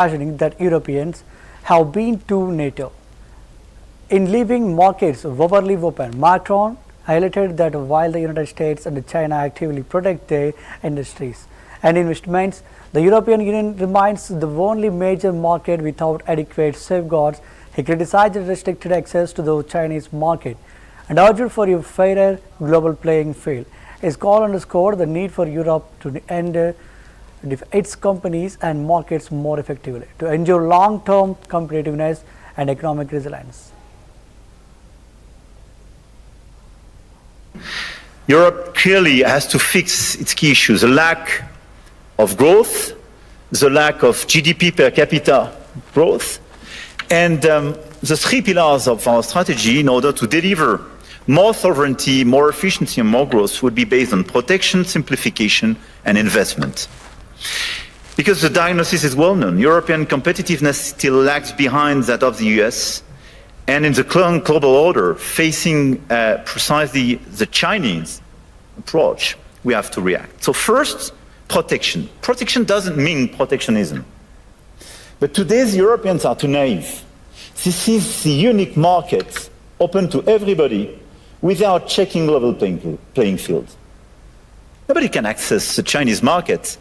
imagining that Europeans have been to NATO. In leaving markets overly open, Macron highlighted that while the United States and China actively protect their industries and investments, the European Union remains the only major market without adequate safeguards. He criticized restricted access to the Chinese market and urged for a fairer global playing field. His call underscored the need for Europe to enter its companies and markets more effectively to ensure long-term competitiveness and economic resilience. Europe clearly has to fix its key issues: the lack of growth, the lack of GDP per capita growth, and the three pillars of our strategy in order to deliver more sovereignty, more efficiency, and more growth would be based on protection, simplification, and investment. Because the diagnosis is well known, European competitiveness still lags behind that of the US, and in the current global order, facing precisely the Chinese approach, we have to react. So first, protection. Protection doesn't mean protectionism. But today's Europeans are too naive. This is the unique market open to everybody without checking level playing field. Nobody can access the Chinese market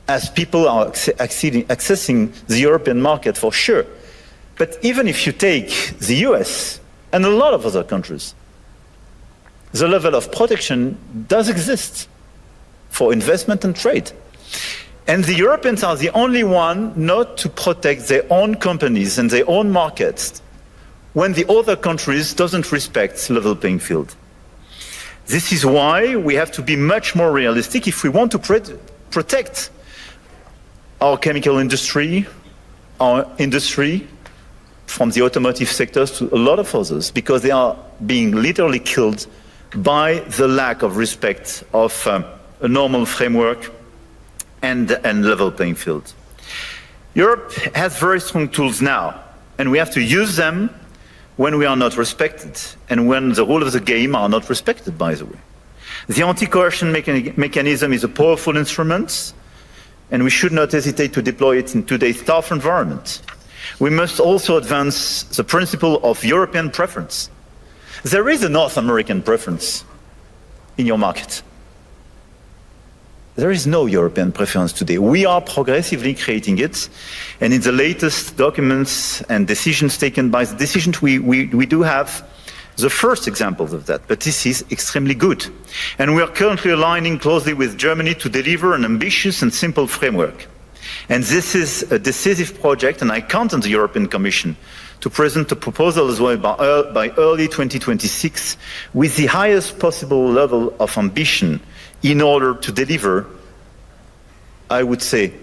as people are accessing the European market for sure. But even if you take the US and a lot of other countries, the level of protection does exist for investment and trade. And the Europeans are the only one not to protect their own companies and their own markets when the other countries doesn't respect level playing field. This is why we have to be much more realistic if we want to protect our chemical industry, our industry, from the automotive sectors to a lot of others, because they are being literally killed by the lack of respect of a normal framework and level playing field. Europe has very strong tools now, and we have to use them when we are not respected and when the rules of the game are not respected, by the way. The anti-coercion mechanism is a powerful instrument, and we should not hesitate to deploy it in today's tough environment. We must also advance the principle of European preference. There is a North American preference in your market. There is no European preference today. We are progressively creating it, and in the latest documents and decisions taken by the decisions, we do have the first examples of that, but this is extremely good. And we are currently aligning closely with Germany to deliver an ambitious and simple framework. And this is a decisive project, and I count on the European Commission to present a proposal as well by early 2026 with the highest possible level of ambition in order to deliver, I would say,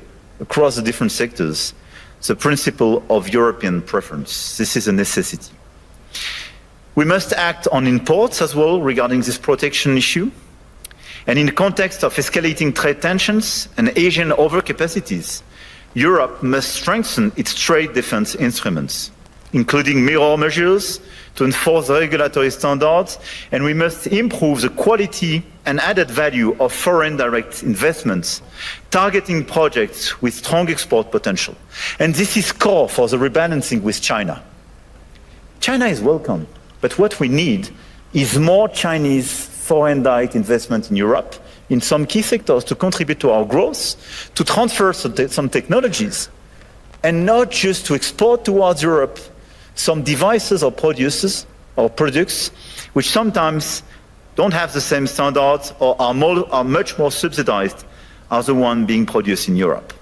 across the different sectors, the principle of European preference. This is a necessity. We must act on imports as well regarding this protection issue. And in the context of escalating trade tensions and Asian overcapacities, Europe must strengthen its trade defense instruments, including mirror measures to enforce regulatory standards, and we must improve the quality and added value of foreign direct investments, targeting projects with strong export potential. And this is core for the rebalancing with China. China is welcome, but what we need is more Chinese foreign direct investment in Europe, in some key sectors, to contribute to our growth, to transfer some technologies, and not just to export towards Europe some devices or products which sometimes don't have the same standards or are much more subsidized as the one being produced in Europe.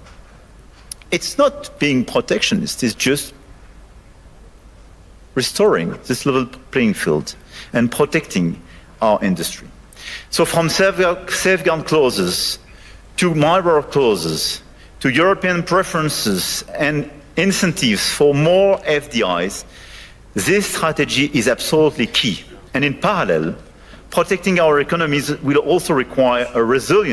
It's not being protectionist, it's just restoring this level playing field and protecting our industry. So from safeguard clauses to mirror clauses to European preferences and incentives for more FDIs, this strategy is absolutely key. And in parallel, protecting our economies will also require a resilient